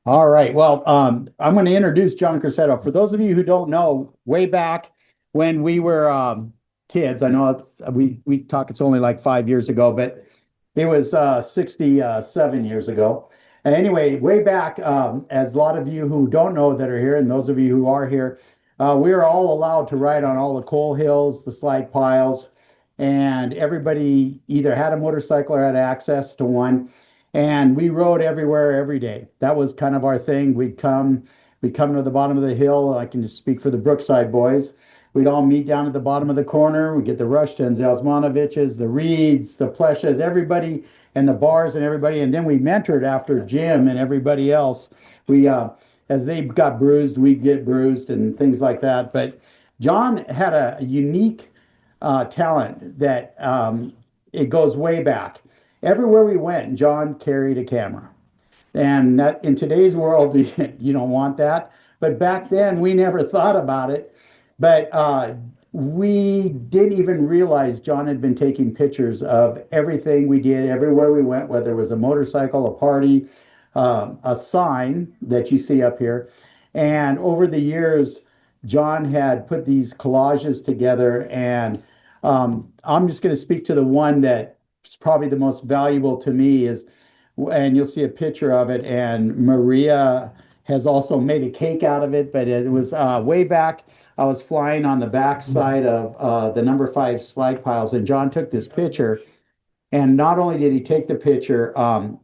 All right. Well, I'm going to introduce John Crosetto. For those of you who don't know, way back when we were kids, I know we talk. It's only like 5 years ago, but it was 67 years ago. Anyway, way back, as a lot of you who don't know that are here, and those of you who are here, we were all allowed to ride on all the coal hills, the slag piles, and everybody either had a motorcycle or had access to one. And we rode everywhere every day. That was kind of our thing. We'd come to the bottom of the hill. I can just speak for the Brookside boys. We'd all meet down at the bottom of the corner. We'd get the Rushtons, the Osmanoviches, the Reeds, the Pleshas, everybody, and the bars and everybody. And then we mentored after Jim and everybody else. As they got bruised, we'd get bruised and things like that. But John had a unique talent that it goes way back. Everywhere we went, John carried a camera. And that, in today's world, you don't want that. But back then, we never thought about it. But we didn't even realize John had been taking pictures of everything we did, everywhere we went, whether it was a motorcycle, a party, a sign that you see up here. And over the years, John had put these collages together. And I'm just going to speak to the one that is probably the most valuable to me is, and you'll see a picture of it. And Maria has also made a cake out of it, but it was way back. I was flying on the backside of the number 5 slag piles, and John took this picture. And not only did he take the picture,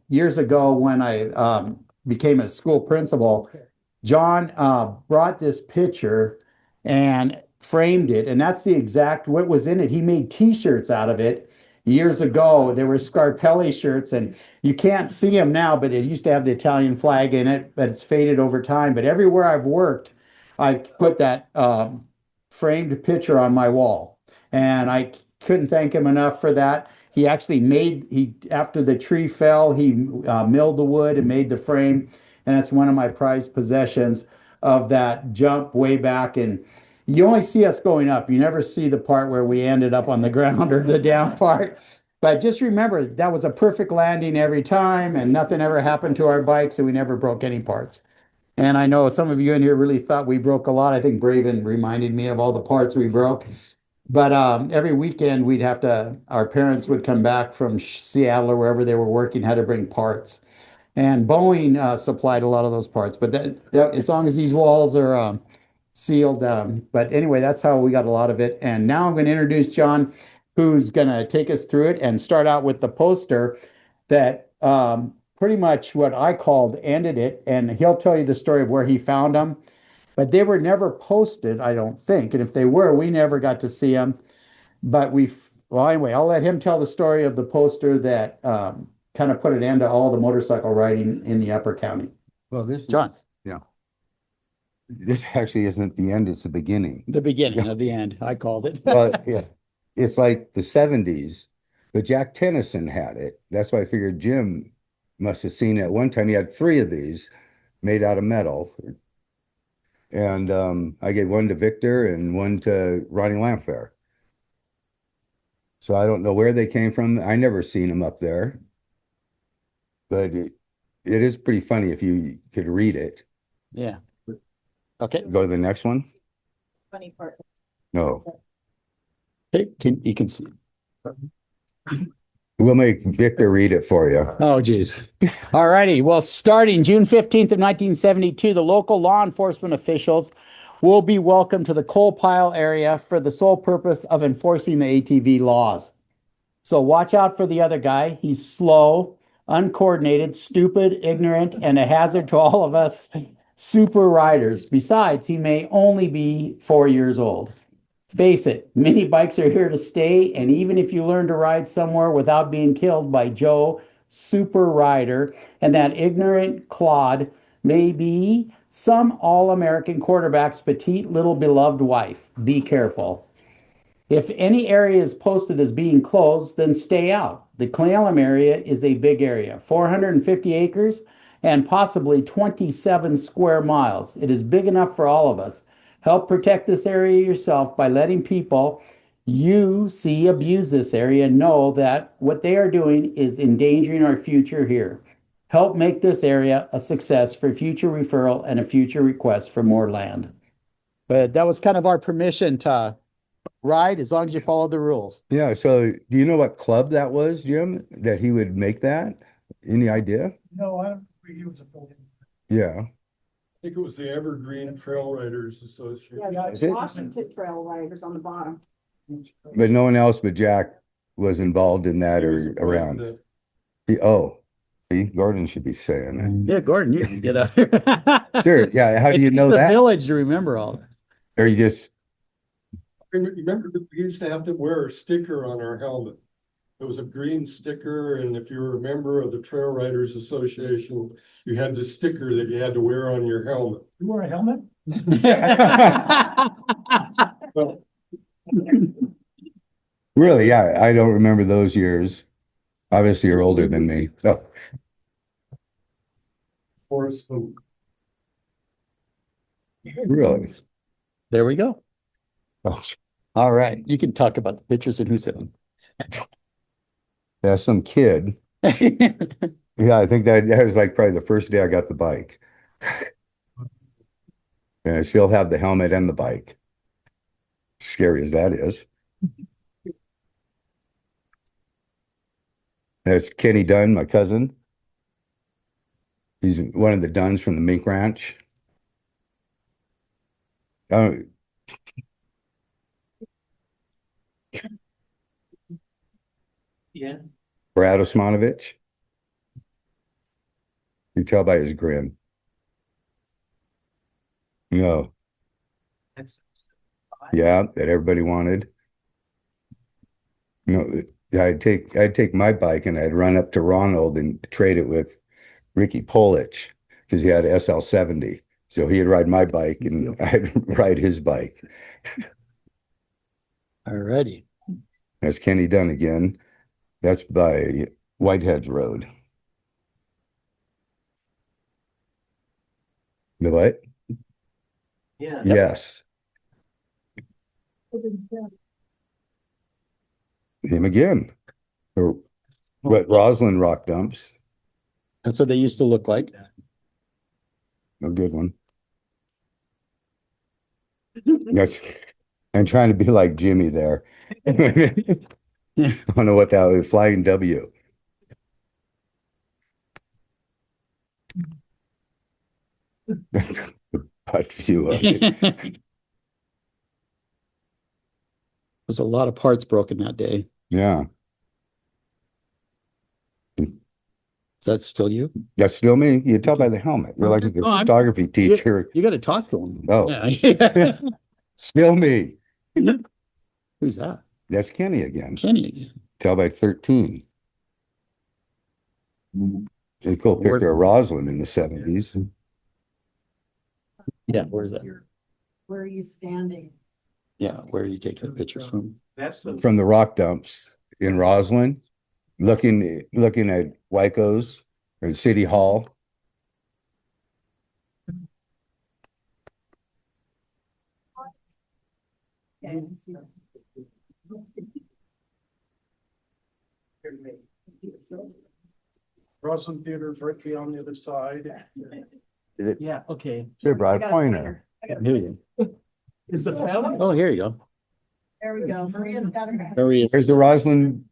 years ago when I became a school principal, John brought this picture and framed it, and that's the exact what was in it. He made T-shirts out of it years ago. There were Scarpelli shirts, and you can't see them now, but it used to have the Italian flag in it, but it's faded over time. But everywhere I've worked, I've put that framed picture on my wall, and I couldn't thank him enough for that. He actually after the tree fell, he milled the wood and made the frame, and that's one of my prized possessions of that jump way back. And you only see us going up. You never see the part where we ended up on the ground or the down part. But just remember, that was a perfect landing every time, and nothing ever happened to our bikes, and we never broke any parts. And I know some of you in here really thought we broke a lot. I think Braven reminded me of all the parts we broke. But every weekend our parents would come back from Seattle or wherever they were working, had to bring parts. And Boeing supplied a lot of those parts. But as long as these walls are sealed. But anyway, that's how we got a lot of it. And now I'm going to introduce John, who's going to take us through it and start out with the poster that pretty much what I called ended it. And he'll tell you the story of where he found them. But they were never posted, I don't think. And if they were, we never got to see them. But well, anyway, I'll let him tell the story of the poster that kind of put an end to all the motorcycle riding in the Upper County. Well, this John. yeah. This actually isn't the end, it's the beginning. The beginning of the end, I called it. Well, yeah. It's like the 70s, but Jack Tennyson had it. That's why I figured Jim must have seen it at one time. He had 3 of these made out of metal. And I gave one to Victor and one to Ronnie Lamphere. So I don't know where they came from. I never seen them up there. But it is pretty funny if you could read it. Yeah. Okay. Go to the next one. Funny part. No. Okay. You can see. We'll make Victor read it for you. Oh, geez. All righty. Well, starting June 15th of 1972, the local law enforcement officials will be welcome to the coal pile area for the sole purpose of enforcing the ATV laws. So watch out for the other guy. He's slow, uncoordinated, stupid, ignorant, and a hazard to all of us super riders. Besides, he may only be 4 years old. Face it, mini bikes are here to stay, and even if you learn to ride somewhere without being killed by Joe, super rider, and that ignorant clod may be some all-American quarterback's petite little beloved wife. Be careful. If any area is posted as being closed, then stay out. The Cle Elum area is a big area, 450 acres and possibly 27 square miles. It is big enough for all of us. Help protect this area yourself by letting people you see abuse this area know that what they are doing is endangering our future here. help make this area a success for future referral and a future request for more land. But that was kind of our permission to ride as long as you follow the rules. Yeah, so do you know what club that was, Jim, that he would make that? Any idea? No, I don't think he was a building. Yeah. I think it was the Evergreen Trail Riders Association. Yeah, Is it? Washington Trail Riders on the bottom. But no one else but Jack was involved in that He was or the around. president. Oh, see, Gordon should be saying Yeah, Gordon, you can get up. it. Sure, yeah, how do you know The that? village to remember all that. Or you just, Remember, we used to have to wear a sticker on our helmet. It was a green sticker, and if you were a member of the Trail Riders Association, you had the sticker that you had to wear on your helmet. You wore a helmet? Well, really, yeah, I don't remember those years. Obviously, you're older than me. Oh, Forrest, the really? There we go. Oh, All right, you can talk about the pictures and who's in them. yeah, some kid. Yeah, I think that was like probably the first day I got the bike. And I still have the helmet and the bike. Scary as that is. That's Kenny Dunn, my cousin. He's one of the Dunns from the mink ranch. Oh, Yeah. Brad Osmanovich. You tell by his grin. No, yeah, that everybody wanted. No, I'd take my bike and I'd run up to Ronald and trade it with Ricky Polich because he had SL70. So he'd ride my bike and I'd ride his bike. All righty. That's Kenny Dunn again. That's by Whitehead's Road. The what? Yeah. Yes, him again. Or what, Roslyn rock dumps. That's what they used to look like. A good one. That's, I'm trying to be like Jimmy there. I don't know what that was. Flying W. Butt view of it. There's a lot of parts broken that day. Yeah, That's still you? that's still me. You tell by the helmet. You're like a No, I'm- photography teacher. You got to talk to him. Oh. Yeah. Still me. Who's that? That's Kenny again. Kenny again. Tell by 13. A cool picture of Roslyn in the 70s. Yeah, where's that? Where are you standing? Yeah, where are you taking the picture from? That's the. From the rock dumps in Roslyn, looking at Wyco's or City Hall. Roslyn Theater's right beyond the other side. Yeah, okay. Should brought a pointer. Here you go. Is the family? Oh, here you go. There we go. Maria's got her. There he is. Where's the Roslyn?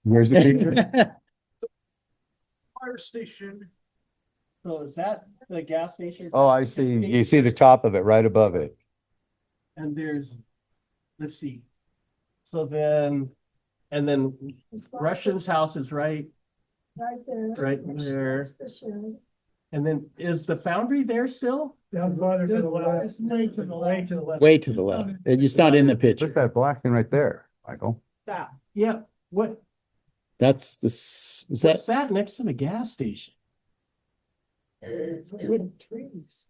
Where's the picture? Fire station. So is that the gas station? Oh, I see. You see the top of it right above it. And there's, let's see. So then, and then Russian's house is right, Right there. right there. The shed. And then is the foundry there still? Down farther to the left. It's way to the left. To the left. Way to the left. It's not in the Look picture. at that black thing right there, Michael. That. Yeah, what, That's the, is that, what's that next to the gas station? Trees.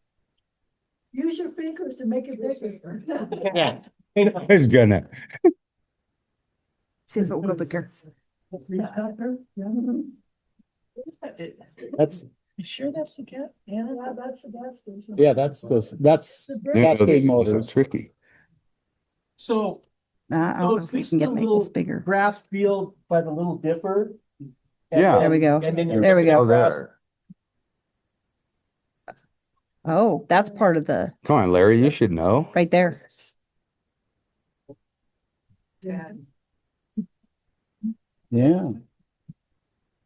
Use your fingers to make it bigger. Yeah. I was gonna. See if it will go bigger. that's, You sure that's the gas? Yeah. That's the gas station. yeah, that's Cascade Motors. Tricky. So I So don't know is if we this can the make little this bigger. grass field by the little dipper? Yeah. There we go. And then you're There we looking go. Oh, across there. Oh, that's part of the, Come on, Larry, you should know. right there. Yeah. Yeah.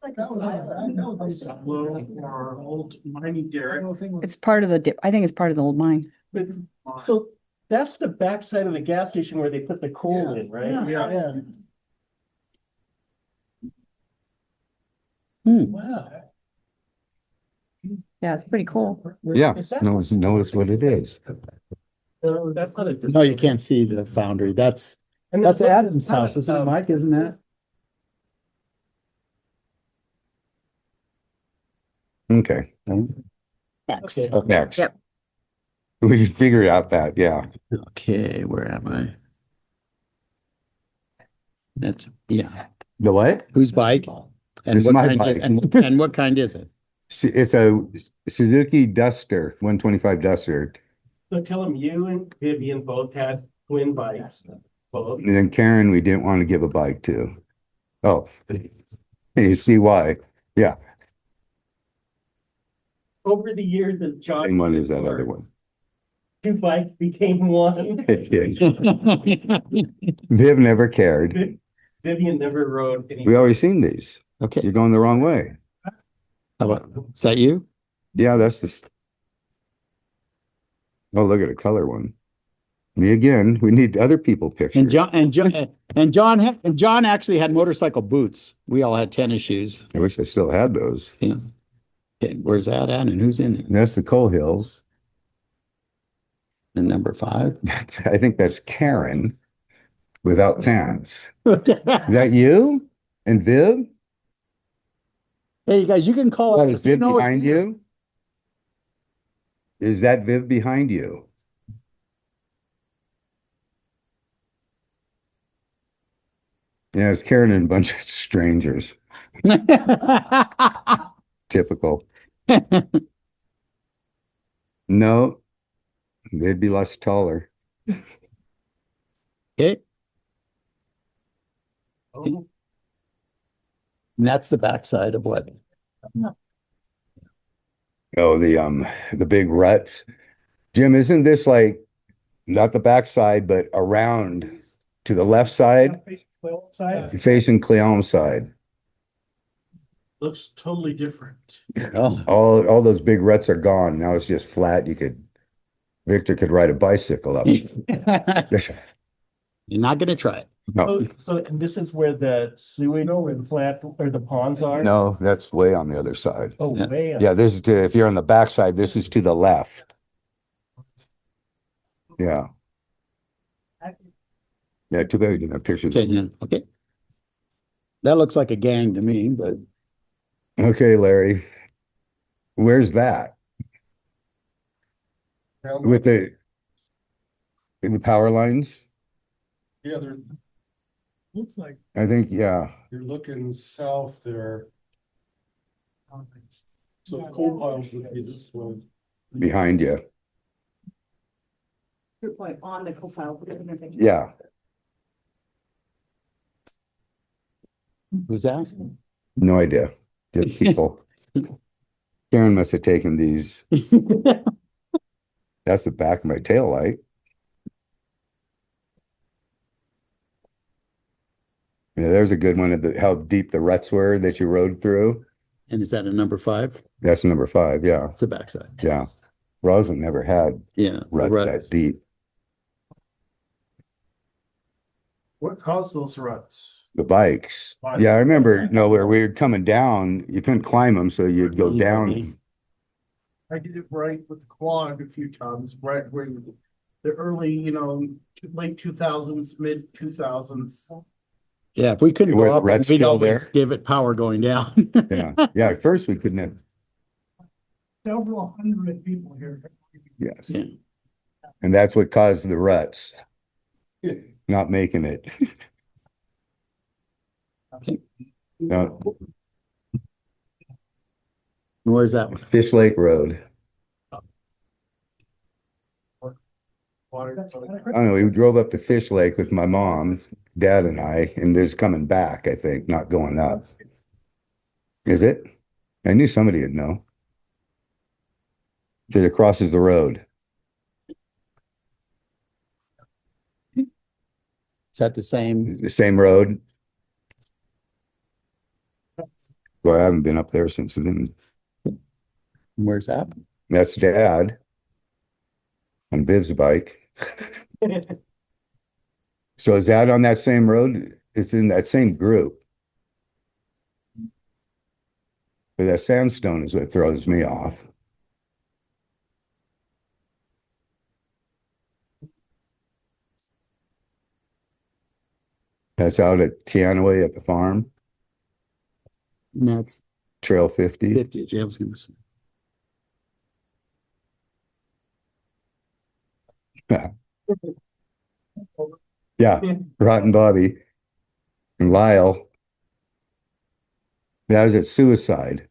Like a silo. Or old mining derrick. It's part of the dip. I think it's part of the old mine. But, so that's the backside of the gas station where they put the coal in, right? Yeah. Hmm. Wow. Yeah, it's pretty cool. Yeah, Is that- notice what it is. No, that's not a. No, you can't see the foundry. That's And That's it's- Adam's house, isn't it, Mike? Isn't that? Okay, Next. Okay. next. Yep. We figured out that, yeah. Okay, where am I? That's, yeah. The what? Whose bike? And It's what my kind is, bike. and what kind is it? It's a Suzuki Duster, 125 Duster. So tell them you and Vivian both had twin bikes. Both. And then Karen, we didn't want to give a bike to. Oh, you see why? Yeah, Over the years that John. and one is that other one. Two bikes became one. Viv never cared. Vivian never rode any. We already seen these. Okay, You're going the wrong way. how about, is that you? Yeah, that's just. Oh, look at a color one. Me again. We need other people And pictures. John actually had motorcycle boots. We all had tennis shoes. I wish I still had those. Yeah. Okay, where's that at and who's in it? And that's the Coal Hills. And number 5. I think that's Karen without pants. Is that you and Viv? Hey, you guys, you can call Oh, out is if you Viv know it. behind you? Is that Viv behind you? Yeah, it's Karen and a bunch of strangers. Typical. No, they'd be less taller. Okay, Oh, and that's the backside of what? Oh, the big ruts. Jim, isn't this like not the backside, but around to the left side, Side facing Cleon side? looks totally different. Oh, All those big ruts are gone. Now it's just flat. Victor could ride a bicycle up. you're not gonna try it. No, So, and this is where the sewage plant or the ponds are? no, that's way on the other side. Oh, Yeah. way up. Yeah, this is if you're on the backside, this is to the left. Yeah. Yeah, too bad we didn't have pictures. Okay, yeah, okay. That looks like a gang to me, but Okay, Larry. Where's that? With in the power lines? Yeah, there, Looks like. I think, yeah. you're looking south there. So coal piles would be this way. Behind you. Good point. On the profile. Yeah. who's that? No idea. Just people. Karen must have taken these. That's the back of my tail light. Yeah, there's a good one of how deep the ruts were that you rode through. And is that a number 5? That's number 5. Yeah. It's the backside. Yeah. Roslyn never had Yeah. ruts that deep. What caused those ruts? The bikes. Yeah, I remember, where we were coming down, you couldn't climb them, so you'd go down. I did it right with the quad a few times, right where the early, late 2000s, mid 2000s. Yeah, if we couldn't Were go the up, ruts we'd still always there? give it power going down. Yeah. Yeah. At first we couldn't have. Several hundred people here. Yes. Yeah. And that's what caused the ruts. Not making it. No, Where's that one? Fish Lake Road. I don't know. We drove up to Fish Lake with my mom, dad and I, and there's coming back, I think, not going up. Is it? I knew somebody would know. That it crosses the road. Is that the same? The same road. Well, I haven't been up there since then. Where's that? That's Dad on Biv's bike. So is that on that same road? It's in that same group. But that sandstone is what throws me off. That's out at Tianaway at the farm, And that's Trail 50. 50. Yeah, I was gonna say. Yeah, Rotten Bobby and Lyle. That was at Suicide.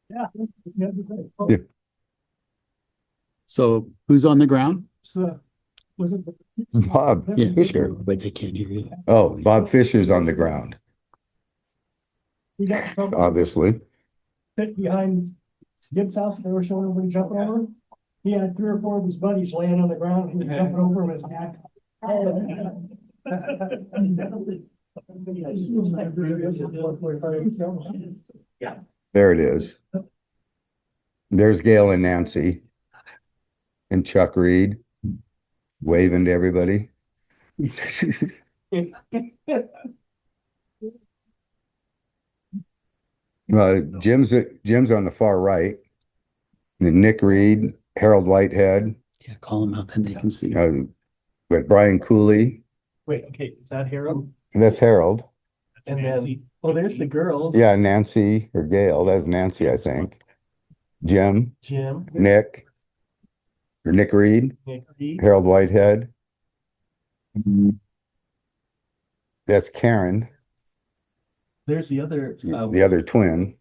Yeah. So who's on the ground? So, was it? Bob Yeah, Fisher. but they can't hear you. Oh, Bob Fisher's on the ground, He got in trouble. obviously. Fit behind Gibbs' house, they were showing everybody jumping over. He had 3 or 4 of his buddies laying on the ground, he was jumping over with his hat. There it is. There's Gail and Nancy and Chuck Reed waving to everybody. Jim's on the far right. Then Nick Reed, Harold Whitehead, Yeah, call them out, then they can see. with Brian Cooley. Wait, okay, is that Harold? And that's Harold. And then, oh, there's the girls. Yeah, Nancy or Gail. That's Nancy, I think. Jim, Jim, Nick, or Nick Reed, Nick Reed. Harold Whitehead. That's Karen, There's the other, the other twin.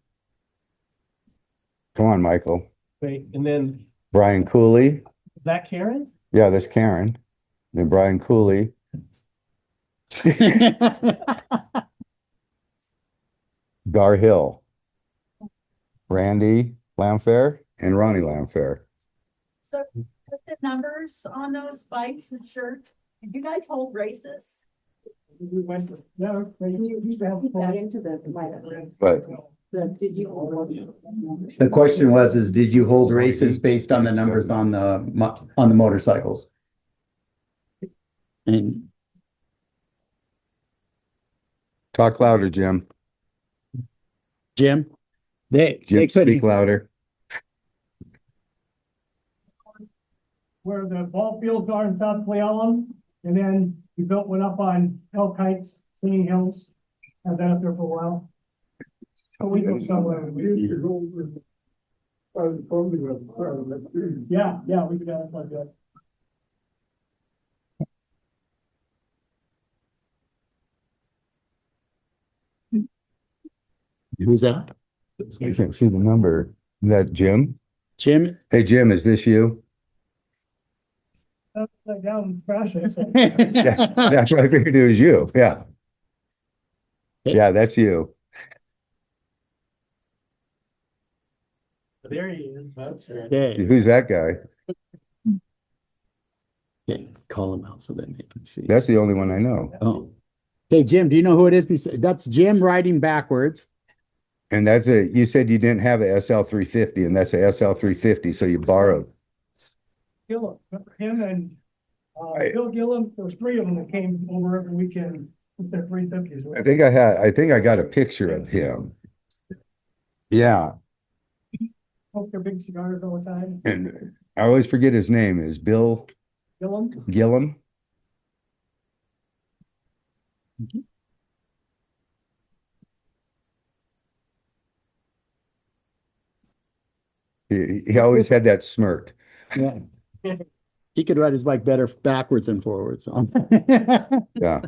Come on, Michael. wait, and then, Brian Cooley. is that Karen? Yeah, that's Karen. Then Brian Cooley. Gar Hill. Randy Lamfair and Ronnie Lamfair. So put the numbers on those bikes and shirts. Did you guys hold races? We went to, yeah, they used to have. Keep that into the. But Did you? The question was, did you hold races based on the numbers on the motorcycles? And talk louder, Jim. Jim, they Jim, speak couldn't, louder. Where the ball fields are in South Cleveland, and then we built one up on Elk Heights, Singing Hills. Had that up there for a while. A week or so. Yeah, we could have like that. who's that? I can't see the number. Is that Jim? Jim? Hey, Jim, is this you? Upside down crashing. Yeah, that's what I figured it was you. Yeah. Yeah, that's you. There he is. That's right. Okay, Who's that guy? okay, call them out so then they can see. That's the only one I know. Oh. Hey, Jim, do you know who it is? That's Jim riding backwards. And that's you said you didn't have a SL 350 and that's a SL 350. So you borrowed. Gillum, him and, Right. Bill Gillum, there was 3 of them that came over every weekend with their 350s. I think I got a picture of him. Yeah. Smoke their big cigars all the time. And I always forget his name is Bill Gillum, Gillum. He always had that smirk. Yeah. He could ride his bike better backwards than forwards. So. Yeah.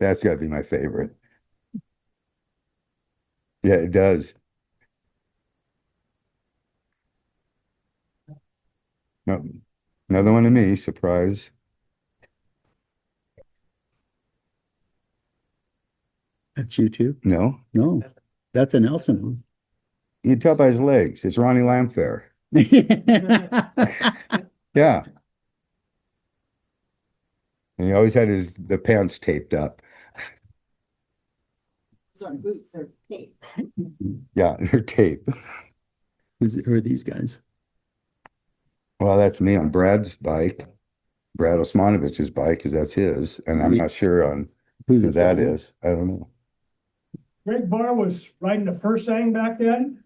That's got to be my favorite. Yeah, it does. No, another one to me, surprise. That's you too? No, No, that's a Nelson. you can tell by his legs. It's Ronnie Lamphere. one. Yeah. And he always had the pants taped up. Sorry, boots, they're tape. Yeah, they're taped. Who are these guys? Well, that's me on Brad's bike, Brad Osmanovich's bike, because that's his, and I'm not sure on Who's who it that from? is. I don't know. Greg Barr was riding the Persang back then.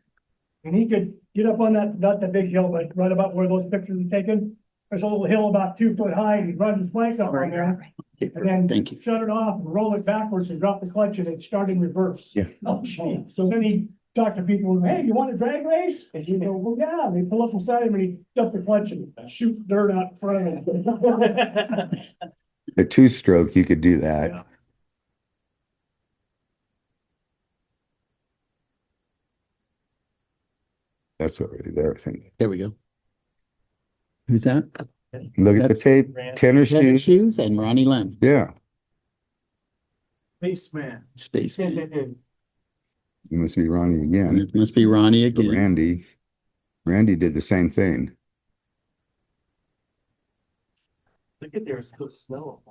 And he could get up on that, not that big hill, but right about where those pictures are taken. There's a little hill about 2 foot high, and he'd run his bike up on there. And then Thank you. shut it off and roll it backwards and drop the clutch and it started in reverse. Yeah. Oh, gee. So then he talked to people, hey, you want a drag race? And you go, well, yeah, they pull up beside him and he dump the clutch and shoot dirt out in front of him. A two-stroke, you could do that. Yeah. That's already there, I think. There we go. Who's that? Look at the That's- tape, tennis Tennis shoes. shoes and Ronnie Len, Yeah, Spaceman. spaceman. it must be Ronnie And again. it must be Ronnie But again. Randy did the same thing. Look at there's still snow.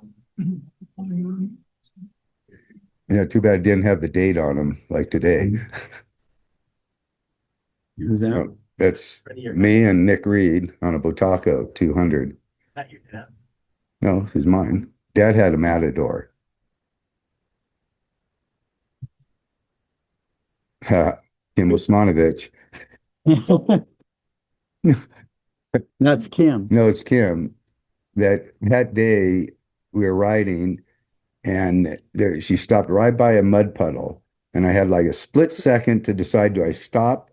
Yeah, too bad it didn't have the date on them like today. Who's that? Oh, that's me and Nick Reed on a Botaco 200. Not your dad. No, this is mine. Dad had a Matador. Kim Osmanovich. That's Kim. No, it's Kim. That day we were riding and she stopped right by a mud puddle. And I had like a split second to decide, do I stop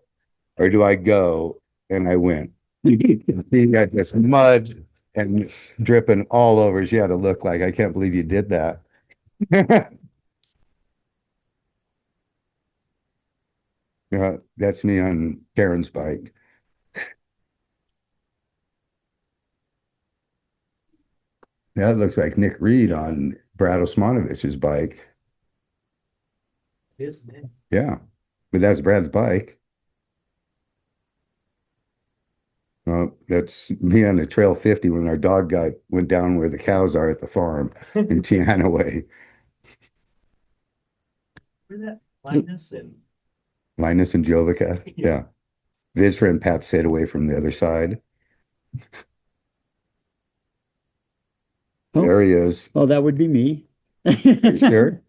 or do I go? And I went. He got this mud and dripping all over. She had to look like, I can't believe you did that. Yeah, that's me on Karen's bike. That looks like Nick Reed on Brad Osmanovich's bike. His name. Yeah, but that's Brad's bike. Well, that's me on the Trail 50 when our dog went down where the cows are at the farm in Teanaway. Where's that Linus and Linus and Jovica. Yeah. His friend Pat stayed away from the other side. Oh. There he is. Oh, that would be me. You sure?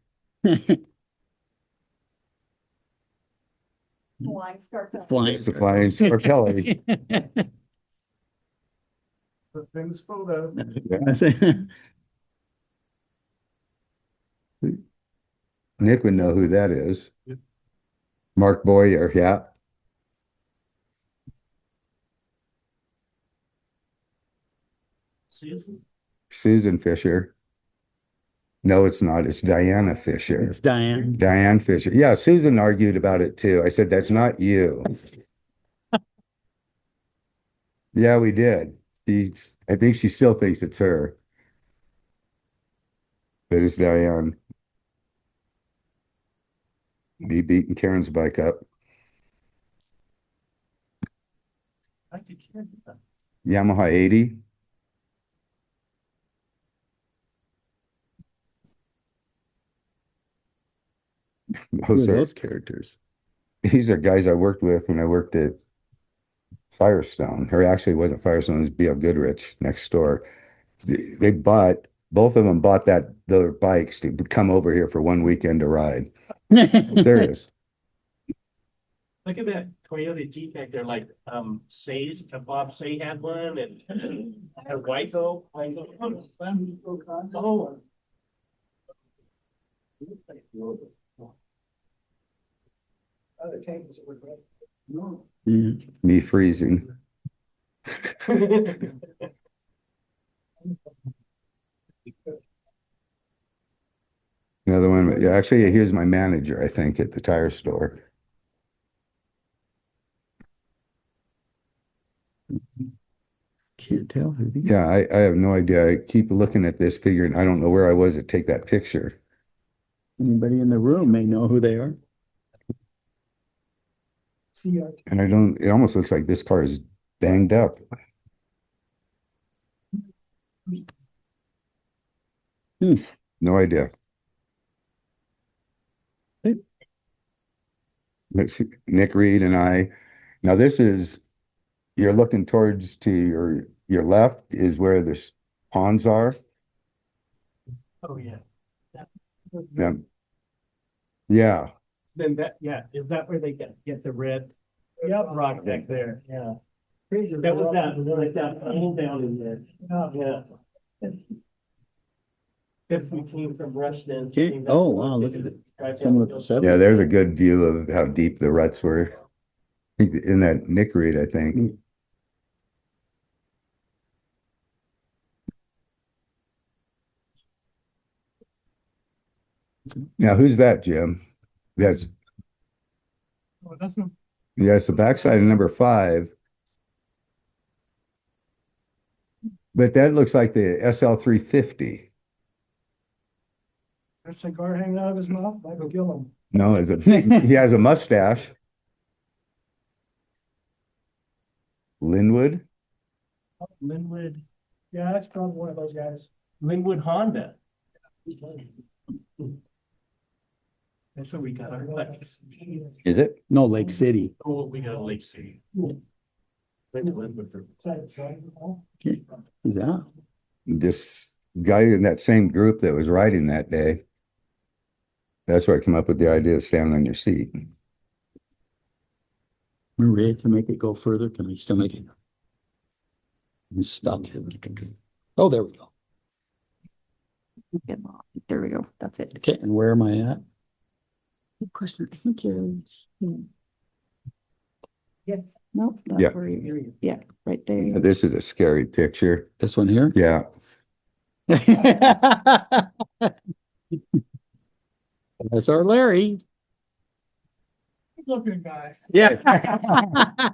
Flying Scarpelli. Flying. It's the flying Scarpelli. The famous photo. Nick would know who that is. Mark Boyer, yeah. Susan? Susan Fisher. No, it's not. It's Diana Fisher. It's Diane. Diane Fisher. Yeah, Susan argued about it too. I said, that's not you. Yeah, we did. I think she still thinks it's her. But it's Diane. Me beating Karen's bike up. I could care about. Yamaha 80. Who are Those are, those characters? these are guys I worked with when I worked at Firestone, or actually it wasn't Firestone, it was B.F. Goodrich next door. Both of them bought their bikes to come over here for one weekend to ride. Serious. Look at that Toyota Jeep back there, like, Say's, Bob Say had one and Wyco. Oh. Yeah. Me freezing. Another one, yeah, actually, here's my manager, I think, at the tire store. Can't tell who these. Yeah, I have no idea. I keep looking at this figuring, I don't know where I was to take that picture. Anybody in the room may know who they are. And it almost looks like this car is banged up. No idea. Hey. Let's see, Nick Reed and I, now this is, you're looking towards to your left is where the ponds are. Oh, yeah. Yeah. Yeah, Then that, yeah, is that where they get the red? Yep, rock deck there, yeah. That was like that hole down in there. Yeah. If we came from Rushden. Okay. Oh, wow, look at it. Some of the seven. yeah, there's a good view of how deep the ruts were. I think in that Nick Reed, I think. Now, who's that, Jim? That's, Oh, that's not, yeah, it's the backside of number 5. But that looks like the SL 350. a cigar hanging out of his mouth, Michael Gillum. No, he has a mustache. Linwood? Linwood, Yeah, that's probably one of those guys. Linwood Honda. That's where we got our lights. Is it? No, Lake City. Oh, we got a Lake City. Went to Linwood for. Okay. Who's that? This guy in that same group that was riding that day. That's where I came up with the idea of standing on your seat. We're ready to make it go further. Can we still make it? I'm stuck. Oh, there we go. There we go. That's it. Okay, and where am I at? Good question. I think you're. Yeah. Nope. That's Yeah. where you- yeah, right there. This is a scary picture. This one here? Yeah. That's our Larry. Good looking guy. Yeah.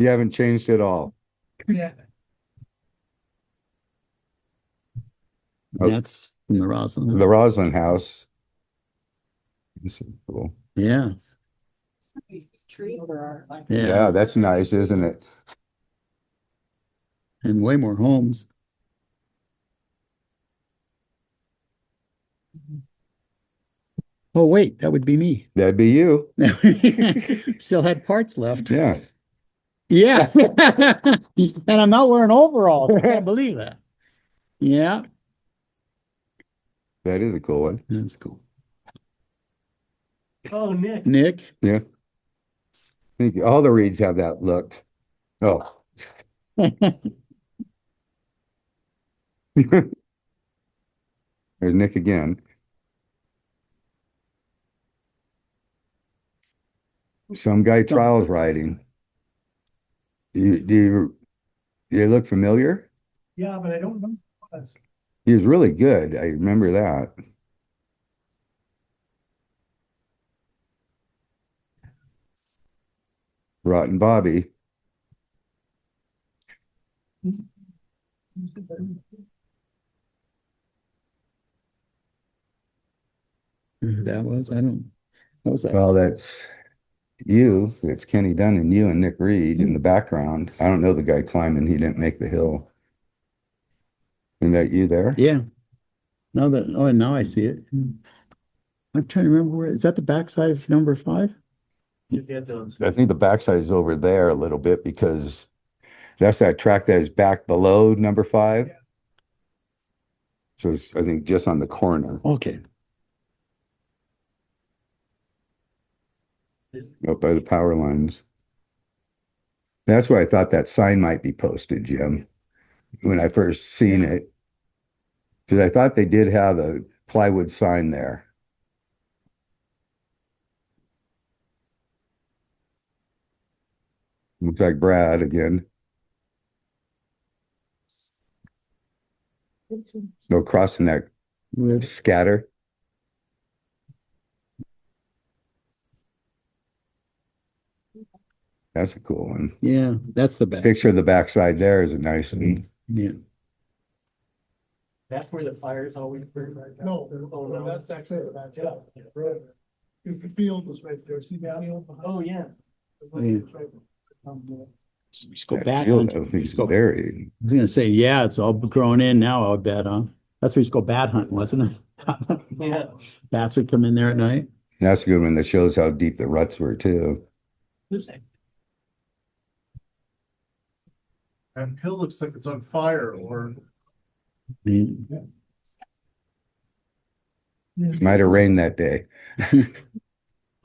You haven't changed at all. Yeah. That's from the Roslyn. The Roslyn house. This is cool. Yeah. Tree over our. Yeah, that's nice, isn't it? And way more homes. Oh, wait, that would be me. That'd be you. Still had parts left. Yeah. Yeah. And I'm not wearing overalls. I can't believe that. Yeah, That is a cool one. that's cool. Oh, Nick. Nick? Yeah. I think all the Reeds have that look. Oh. There's Nick again. Some guy trials riding. Do you look familiar? Yeah, but I don't know. He was really good. I remember that. Rotten Bobby. Who that was? I don't. What was that? Well, that's you. That's Kenny Dunn and you and Nick Reed in the background. I don't know the guy climbing. He didn't make the hill. Isn't that you there? Yeah. Now that, oh, and now I see it. I'm trying to remember where, is that the backside of number 5? You did those. I think the backside is over there a little bit because that's that track that is back below number 5. So it's, I think, just on the corner Okay. up by the power lines. That's why I thought that sign might be posted, Jim, when I first seen it. Because I thought they did have a plywood sign there. Looks like Brad again. No crossing that scatter. That's a cool one. Yeah, that's the back. Picture of the backside there is a nice one. Yeah. That's where the fires always burn. No, Oh, no. that's actually the back side. Because the field was right there, see that? Oh, yeah. Just go That bat field, hunt. I don't think Just it's go- very, I was gonna say, yeah, it's all grown in now, I would bet, huh? That's where you used to go bat hunting, wasn't it? Yeah. Bats would come in there at night. that's a good one that shows how deep the ruts were too. And hill looks like it's on fire or. I mean, Might have rained that day.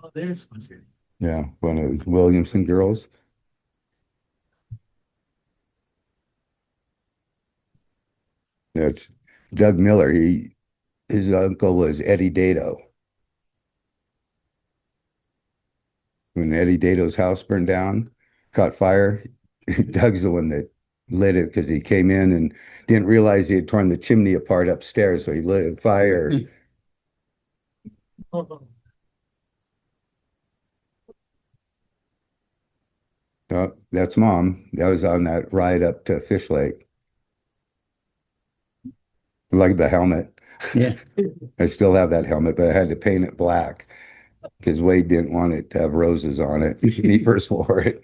Oh, there's. Yeah, one of those Williamson girls. That's Doug Miller. His uncle was Eddie Dato. When Eddie Dato's house burned down, caught fire, Doug's the one that lit it because he came in and didn't realize he had torn the chimney apart upstairs, so he lit it fire. So that's mom. That was on that ride up to Fish Lake. Like the helmet. Yeah. I still have that helmet, but I had to paint it black because Wade didn't want it to have roses on it. He first wore it.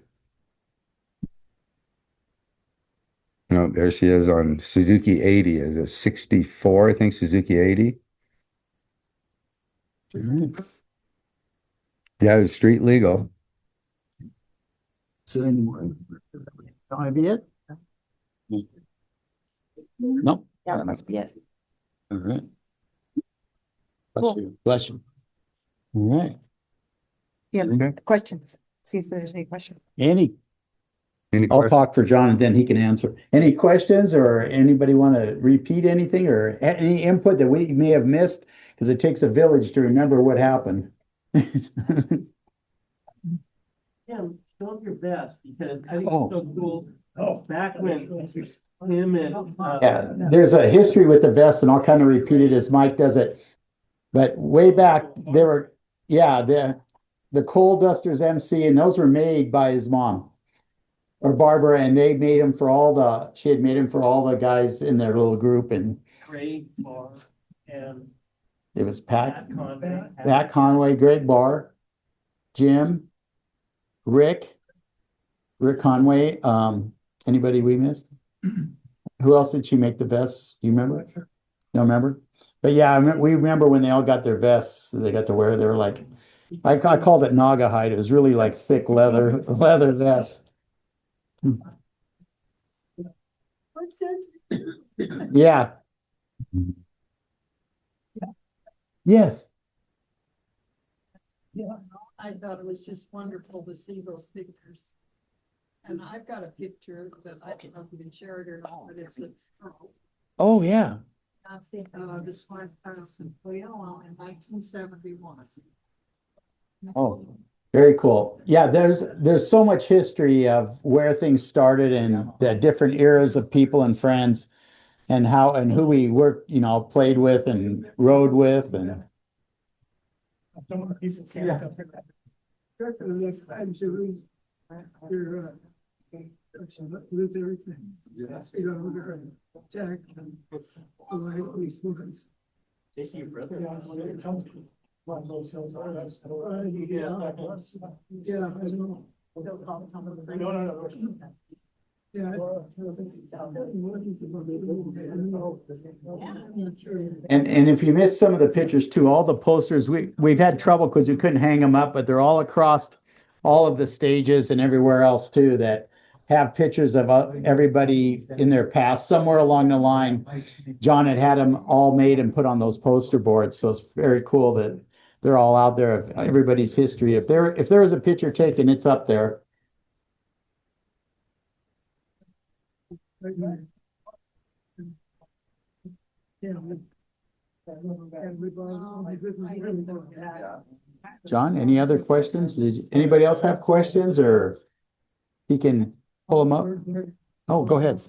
No, there she is on Suzuki 80 is a 64, I think Suzuki 80. Yeah, it was street legal. So anymore. That be it? Nope. Yeah, that must be it. All right. Bless you. Bless you. All right. Yeah, Okay. questions. See if there's any questions. Any, Any I'll questions? talk for John and then he can answer. Any questions or anybody want to repeat anything or any input that we may have missed? Because it takes a village to remember what happened. Yeah, show your best because I think Oh. it's so cool. Oh, back when him and. Yeah, there's a history with the vest and I'll kind of repeat it as Mike does it. But way back, there were, yeah, the Coal Dusters MC, and those were made by his mom or Barbara, and they made them for she had made them for all the guys in their little group, and Craig Barr and it was Pat Conway. Conway, Greg Barr, Jim, Rick Conway, anybody we missed? Who else did she make the vests? Do you remember? Don't remember? But yeah, we remember when they all got their vests they got to wear. They were like, I called it Naga hide. It was really like thick leather vest. Yeah. Yes. I thought it was just wonderful to see those pictures. And I've got a picture that I don't know if you can share it or not, but it's a Oh, yeah. the slide house in Toyota in 1971. Oh, very cool. Yeah, there's so much history of where things started and the different eras of people and friends and how and who we worked, played with and rode with and They see your brother. And if you missed some of the pictures too, all the posters, we've had trouble because we couldn't hang them up, but they're all across all of the stages and everywhere else too that have pictures of everybody in their past somewhere along the line. John had them all made and put on those poster boards, so it's very cool that they're all out there of everybody's history. If there was a picture taken, it's up there. John, any other questions? Anybody else have questions or he can pull them up? Oh, go ahead.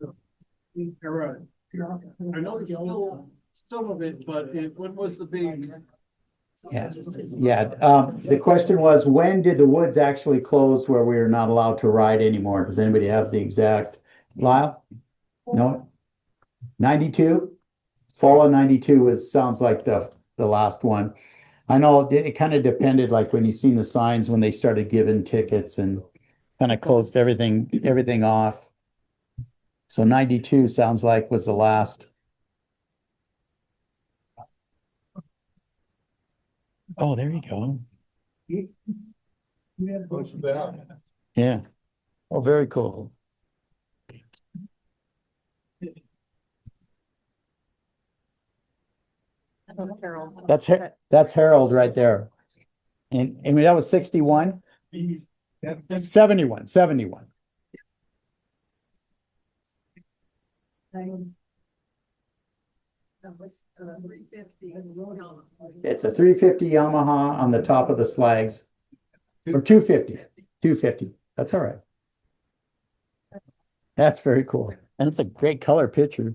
I know there's still some of it, but when was the big? Yeah. The question was, when did the woods actually close where we are not allowed to ride anymore? Does anybody have the exact? Lyle? No? 92? Fall of 92 sounds like the last one. I know it kind of depended, like when you seen the signs when they started giving tickets and kind of closed everything off. So 92 sounds like was the last. Oh, there you go. What's that? Yeah. Oh, very cool. That's Harold right there. And that was 61? 71. That was 350. It's a 350 Yamaha on the top of the slags. Or 250. That's all right. That's very cool. And it's a great color picture.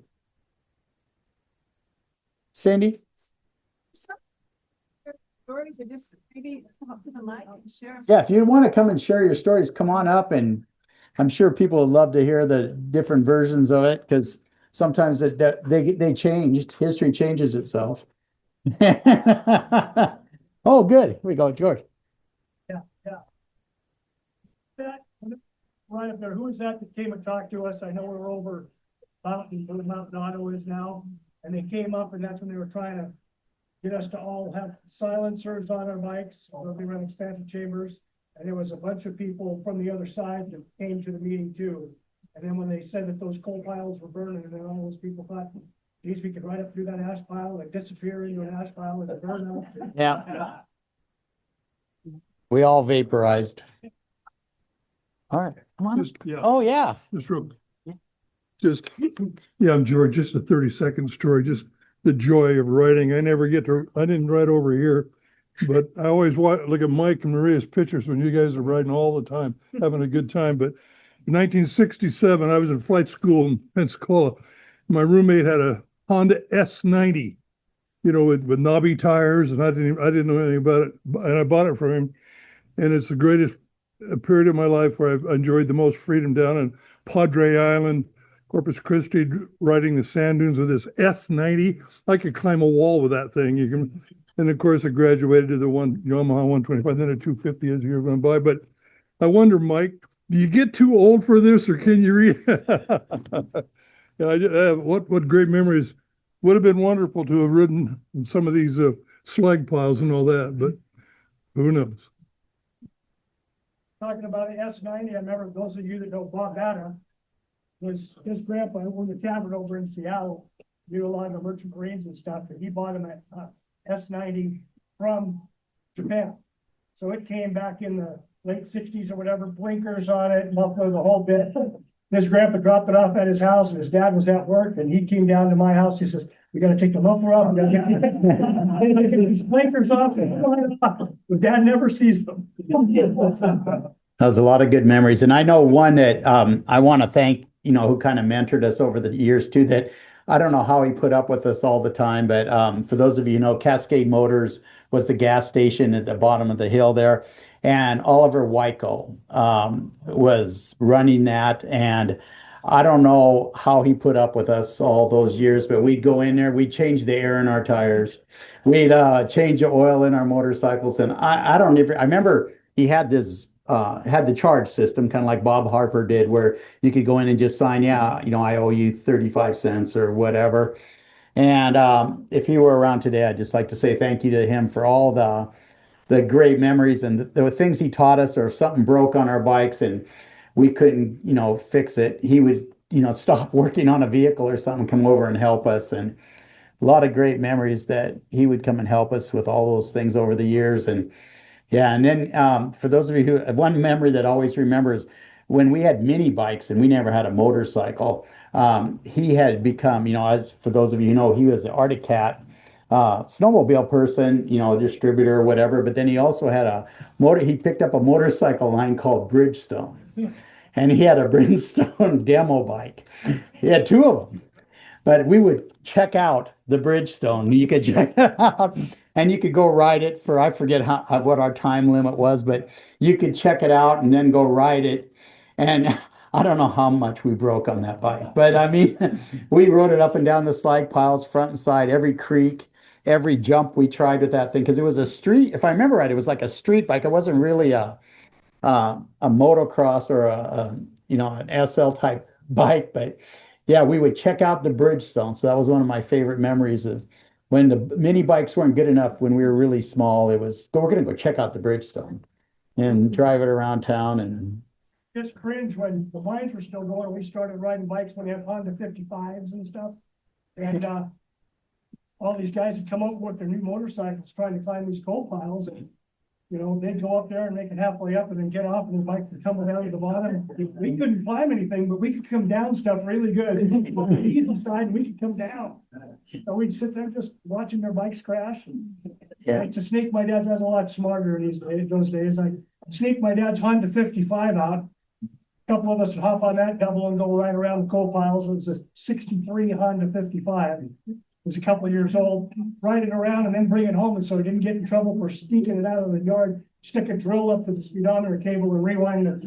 Cindy? Stories, or just maybe come up to the mic and share. Yeah, if you want to come and share your stories, come on up, and I'm sure people would love to hear the different versions of it because sometimes they changed. History changes itself. Oh, good. Here we go, George. That, right up there, who was that came and talked to us? I know we're over mountain, where Mount Otto is now, and they came up and that's when they were trying to get us to all have silencers on our bikes, or they run expansion chambers. And there was a bunch of people from the other side that came to the meeting too. And then when they said that those coal piles were burning, and then all those people thought, geez, we could ride up through that ash pile, like disappear into an ash pile and burn out. Yeah. We all vaporized. All right, come on. Oh, yeah. Just real, just, yeah, I'm George, just a 30-second story, just the joy of writing. I didn't write over here, but I always look at Mike and Maria's pictures when you guys are riding all the time, having a good time. But in 1967, I was in flight school in Pensacola. My roommate had a Honda S90, with knobby tires, and I didn't know anything about it, and I bought it from him. And it's the greatest period of my life where I've enjoyed the most freedom down on Padre Island, Corpus Christi, riding the sand dunes with this S90. I could climb a wall with that thing. And of course, I graduated to the Yamaha 125, then a 250 as the year went by. But I wonder, Mike, do you get too old for this, or can you read? Yeah, what great memories. Would have been wonderful to have ridden in some of these slag piles and all that, but who knows? Talking about the S90, I remember those of you that know Bob Banner, was his grandpa owned the tavern over in Seattle, did a lot of the merchant marines and stuff, and he bought him an S90 from Japan. So it came back in the late 60s or whatever, blinkers on it, muffler, the whole bit. His grandpa dropped it off at his house, and his dad was at work, and he came down to my house. He says, "We got to take the muffler off. We got to get these blinkers off." But Dad never sees them. That was a lot of good memories. And I know one that I want to thank, who kind of mentored us over the years too, that I don't know how he put up with us all the time, but for those of you who know, Cascade Motors was the gas station at the bottom of the hill there. And Oliver Wyko was running that. And I don't know how he put up with us all those years, but we'd go in there, we'd change the air in our tires. We'd change the oil in our motorcycles. And I remember he had this, had the charge system, kind of like Bob Harper did, where you could go in and just sign, I owe you 35 cents or whatever. And if he were around today, I'd just like to say thank you to him for all the great memories and the things he taught us. Or if something broke on our bikes and we couldn't, fix it, he would, stop working on a vehicle or something, come over and help us. And a lot of great memories that he would come and help us with all those things over the years. And yeah, and then for those of you who, one memory that I always remember is when we had mini bikes and we never had a motorcycle. He had become, as for those of you who know, he was the Arctic Cat snowmobile person, distributor or whatever. But then he also had he picked up a motorcycle line called Bridgestone. And he had a Bridgestone demo bike. He had two of them. But we would check out the Bridgestone. You could check it out and you could go ride it for, I forget what our time limit was, but you could check it out and then go ride it. And I don't know how much we broke on that bike, but I mean, we rode it up and down the slag piles, front and side, every creek, every jump we tried with that thing, because it was a street, if I remember right, it was like a street bike. It wasn't really a motocross or an SL type bike, but yeah, we would check out the Bridgestone. So that was one of my favorite memories of when the mini bikes weren't good enough when we were really small. It was, we're going to go check out the Bridgestone and drive it around town. And Just cringe when the mines were still going, we started riding bikes when they had Honda 55s and stuff. And, all these guys would come up with their new motorcycles trying to climb these coal piles. And, they'd go up there and make it halfway up and then get off and their bikes would tumble down to the bottom. We couldn't climb anything, but we could come down stuff really good. The easy side, we could come down. So we'd sit there just watching their bikes crash. yeah, Like to sneak my dad's, I was a lot smarter those days. I sneak my dad's Honda 55 out. A couple of us would hop on that double and go right around the coal piles. It was a 63 Honda 55. Was a couple of years old, ride it around and then bring it home. And so he didn't get in trouble for sneaking it out of the yard, stick a drill up to the speedometer cable and rewind it.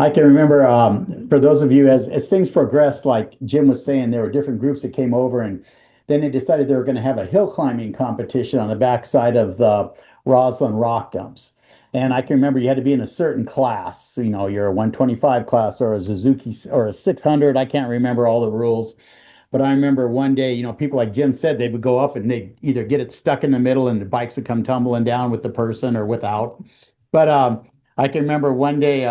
I can remember, for those of you, as things progressed, like Jim was saying, there were different groups that came over, and then they decided they were going to have a hill climbing competition on the backside of the Roslyn rock dumps. And I can remember you had to be in a certain class, you're a 125 class or a Suzuki or a 600. I can't remember all the rules. But I remember one day, people like Jim said, they would go up and they either get it stuck in the middle and the bikes would come tumbling down with the person or without. But I can remember one day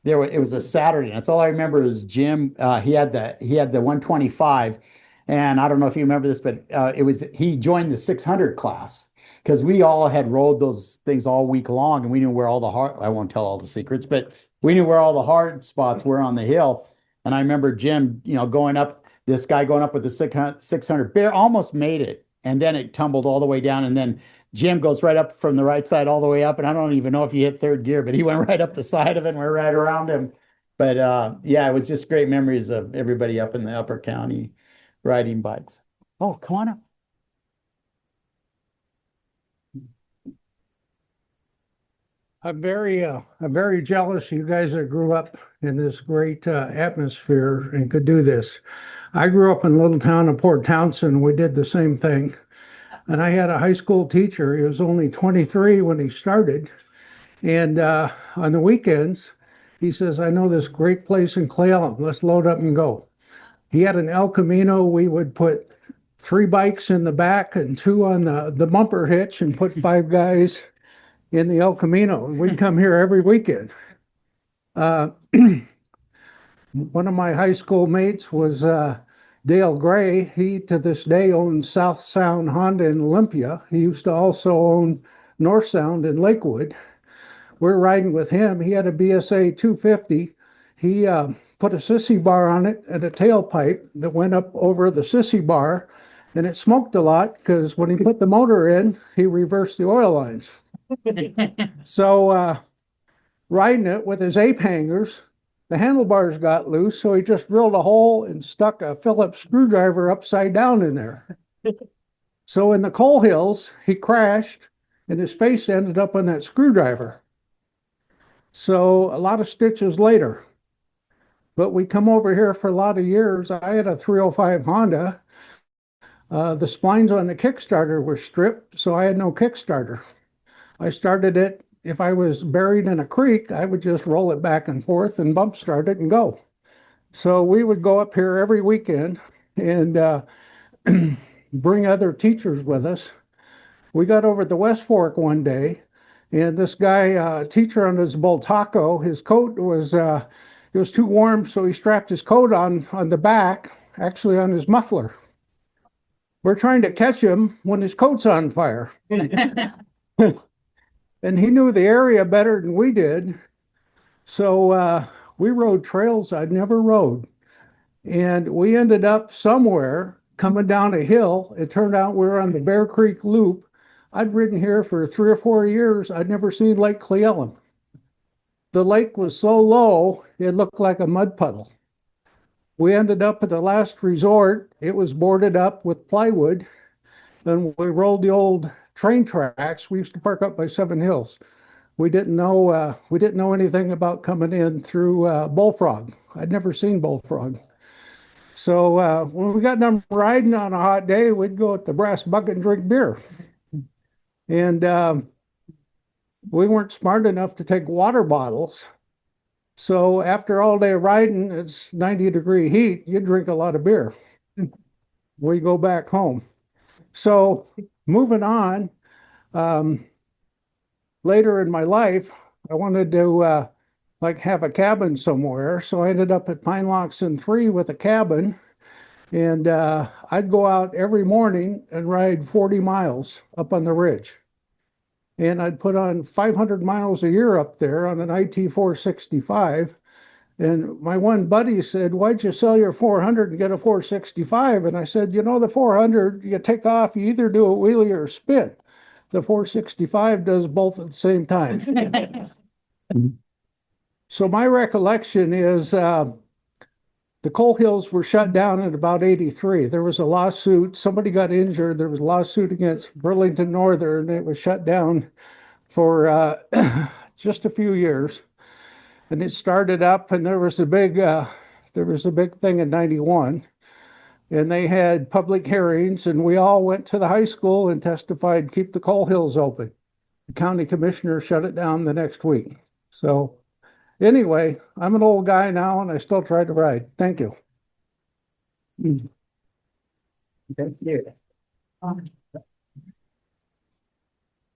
it was a Saturday. That's all I remember is Jim. He had the 125, and I don't know if you remember this, but he joined the 600 class. Because we all had rode those things all week long and we knew where all the hard, I won't tell all the secrets, but we knew where all the hard spots were on the hill. And I remember Jim, this guy going up with the 600 bear almost made it. And then it tumbled all the way down. And then Jim goes right up from the right side all the way up. And I don't even know if he hit third gear, but he went right up the side of it and we're right around him. But yeah, it was just great memories of everybody up in the upper county riding bikes. Oh, come on up. I'm very jealous you guys that grew up in this great atmosphere and could do this. I grew up in a little town of Port Townsend. We did the same thing. And I had a high school teacher. He was only 23 when he started. And on the weekends, he says, I know this great place in Clay Ellen. Let's load up and go. He had an El Camino. We would put 3 bikes in the back and 2 on the bumper hitch and put 5 guys in the El Camino. We'd come here every weekend. One of my high school mates was Dale Gray. He to this day owns South Sound Honda in Olympia. He used to also own North Sound in Lakewood. We're riding with him. He had a BSA 250. He put a sissy bar on it and a tailpipe that went up over the sissy bar, and it smoked a lot because when he put the motor in, he reversed the oil lines. So riding it with his ape hangers, the handlebars got loose, so he just drilled a hole and stuck a Phillips screwdriver upside down in there. So in the coal hills, he crashed and his face ended up on that screwdriver. So a lot of stitches later. But we come over here for a lot of years. I had a 305 Honda. The splines on the Kickstarter were stripped, so I had no Kickstarter. I started it, if I was buried in a creek, I would just roll it back and forth and bump start it and go. So we would go up here every weekend and bring other teachers with us. We got over at the West Fork one day, and this guy, teacher on his Bultaco, his coat was, it was too warm, so he strapped his coat on the back, actually on his muffler. We're trying to catch him when his coat's on fire. And he knew the area better than we did. So we rode trails I'd never rode. And we ended up somewhere coming down a hill. It turned out we were on the Bear Creek Loop. I'd ridden here for 3 or 4 years. I'd never seen Lake Clay Ellen. The lake was so low, it looked like a mud puddle. We ended up at the last resort. It was boarded up with plywood. Then we rolled the old train tracks. We used to park up by 7 Hills. we didn't know anything about coming in through Bullfrog. I'd never seen Bullfrog. So when we got done riding on a hot day, we'd go at the Brass Bucket and drink beer. And we weren't smart enough to take water bottles. So after all day riding, it's 90-degree heat, you drink a lot of beer. We go back home. So moving on, later in my life, I wanted to like have a cabin somewhere. So I ended up at Pine Locks in 3 with a cabin. And I'd go out every morning and ride 40 miles up on the ridge. And I'd put on 500 miles a year up there on an IT 465. And my one buddy said, "Why'd you sell your 400 and get a 465? And I said, "You know, the 400, you take off, you either do a wheelie or a spin. The 465 does both at the same time." So my recollection is the coal hills were shut down in about 83. There was a lawsuit. Somebody got injured. There was a lawsuit against Burlington Northern. It was shut down for just a few years. And it started up, and there was a big thing in 91. And they had public hearings, and we all went to the high school and testified, keep the coal hills open. The county commissioner shut it down the next week. So anyway, I'm an old guy now, and I still try to ride. Thank you. Thank you.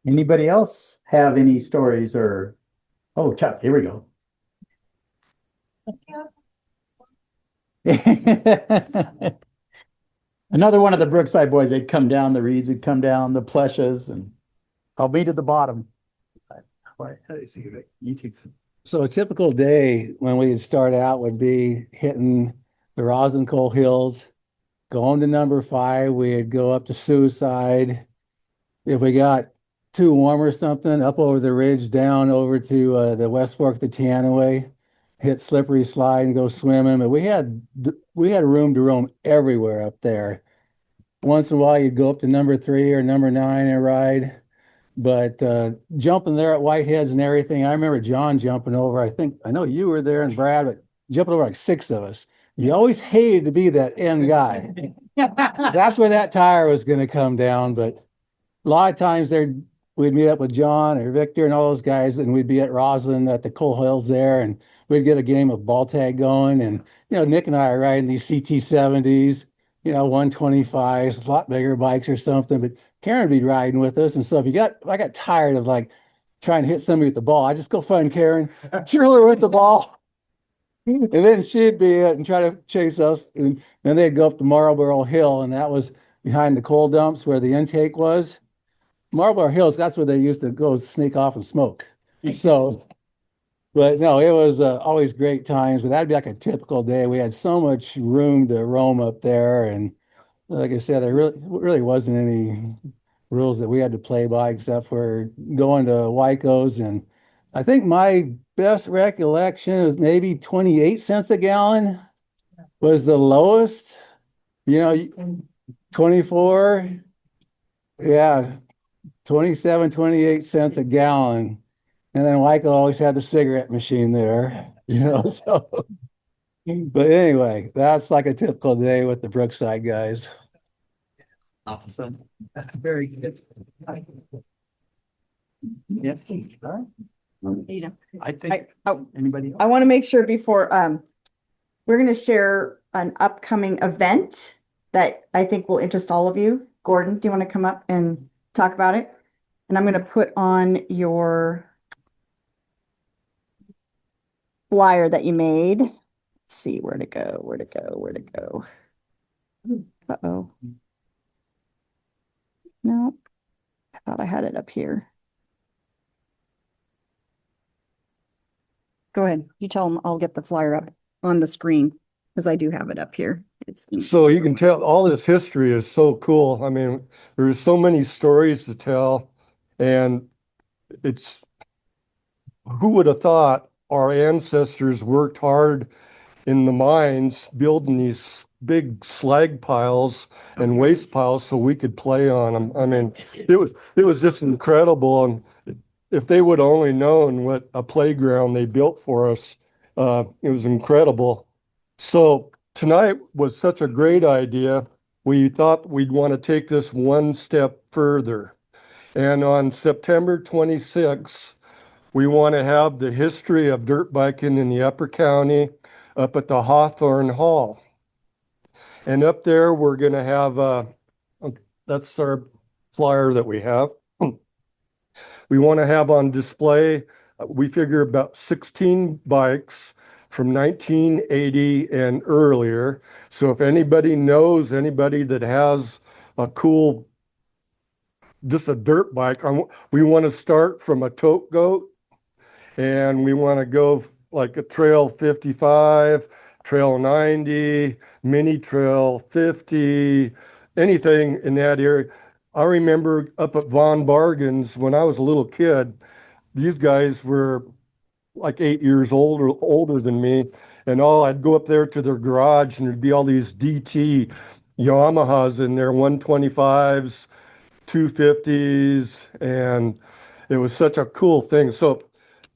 Anybody else have any stories or, oh, Chuck, here we go. Another one of the Brookside boys, they'd come down, the Reeds would come down, the Pleshes, and I'll meet at the bottom. So a typical day when we'd start out would be hitting the rosin coal hills, going to number 5, we'd go up to Suicide. If we got too warm or something, up over the ridge, down over to the West Fork, the Teanaway, hit Slippery Slide and go swimming. But we had room to roam everywhere up there. Once in a while, you'd go up to number 3 or number 9 and ride. But jumping there at Whiteheads and everything, I remember John jumping over. I know you were there and Brad, but jumping over like 6 of us. You always hated to be that end guy. That's where that tire was going to come down. But a lot of times we'd meet up with John or Victor and all those guys, and we'd be at Roslyn at the coal hills there, and we'd get a game of ball tag going. And Nick and I are riding these CT70s, 125s, a lot bigger bikes or something. But Karen would be riding with us, and so if I got tired of like trying to hit somebody with the ball, I just go find Karen, drill her with the ball, and then she'd be it and try to chase us. And then they'd go up to Marlboro Hill, and that was behind the coal dumps where the intake was. Marlboro Hills, that's where they used to go sneak off and smoke. So, but no, it was always great times. But that'd be like a typical day. We had so much room to roam up there, and like I said, there really wasn't any rules that we had to play by except for going to Wyco's. And I think my best recollection is maybe 28 cents a gallon was the lowest. 24, yeah, 27, 28 cents a gallon. And then Wyco always had the cigarette machine there, so. But anyway, that's like a typical day with the Brookside guys. Awesome. That's very good. Yeah. All right. I think, anybody else? I want to make sure before, we're going to share an upcoming event that I think will interest all of you. Gordon, do you want to come up and talk about it? And I'm going to put on your flyer that you made. Let's see where to go. Uh-oh. No, I thought I had it up here. Go ahead. You tell them I'll get the flyer up on the screen because I do have it up here. So you can tell all this history is so cool. I mean, there's so many stories to tell, and who would have thought our ancestors worked hard in the mines building these big slag piles and waste piles so we could play on them. I mean, it was just incredible. And if they would only known what a playground they built for us, it was incredible. So tonight was such a great idea. We thought we'd want to take this one step further. And on September 26th, we want to have the history of dirt biking in the Upper County up at the Hawthorne Hall. And up there, we're going to have, that's our flyer that we have. We want to have on display, we figure about 16 bikes from 1980 and earlier. So if anybody knows anybody that has a cool, just a dirt bike, we want to start from a tote goat, and we want to go like a trail 55, trail 90, mini trail 50, anything in that area. I remember up at Von Bargain's when I was a little kid, these guys were like 8 years old or older than me. And I'd go up there to their garage and there'd be all these DT Yamahas in there, 125s, 250s. And it was such a cool thing. So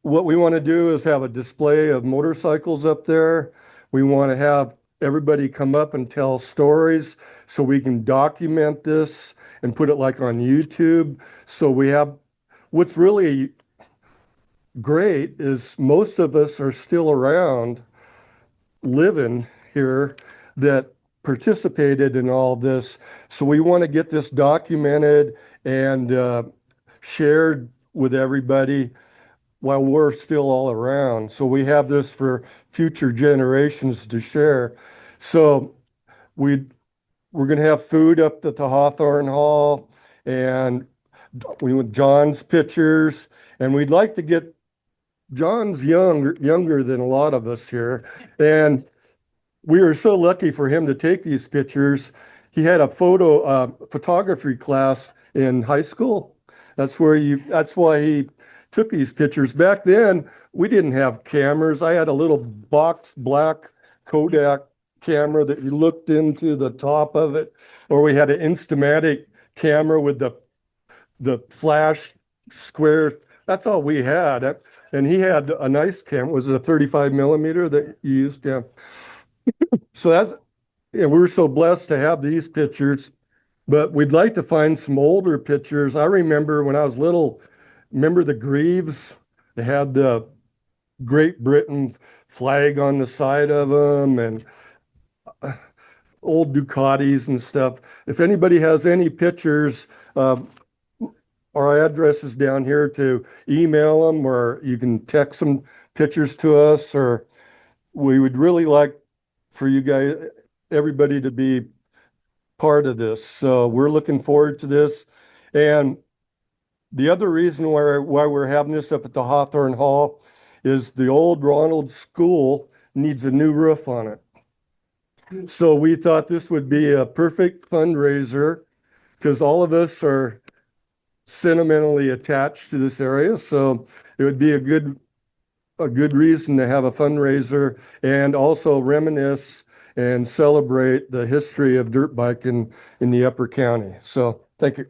what we want to do is have a display of motorcycles up there. We want to have everybody come up and tell stories so we can document this and put it like on YouTube. So we have, what's really great is most of us are still around living here that participated in all this. So we want to get this documented and shared with everybody while we're still all around. So we have this for future generations to share. So we're going to have food up at the Hawthorne Hall, and we want John's pictures, and we'd like to get John's younger than a lot of us here. And we were so lucky for him to take these pictures. He had a photography class in high school. That's why he took these pictures. Back then, we didn't have cameras. I had a little box black Kodak camera that you looked into the top of it, or we had an Instamatic camera with the flash square. That's all we had. And he had a nice camera. Was it a 35 millimeter that you used? Yeah. So we were so blessed to have these pictures, but we'd like to find some older pictures. I remember when I was little, remember the Greaves? They had the Great Britain flag on the side of them, and old Ducatis and stuff. If anybody has any pictures, our address is down here to email them, or you can text some pictures to us, or we would really like for you guys, everybody to be part of this. So we're looking forward to this. And the other reason why we're having this up at the Hawthorne Hall is the old Ronald School needs a new roof on it. So we thought this would be a perfect fundraiser because all of us are sentimentally attached to this area. So it would be a good reason to have a fundraiser and also reminisce and celebrate the history of dirt biking in the Upper County. So thank you.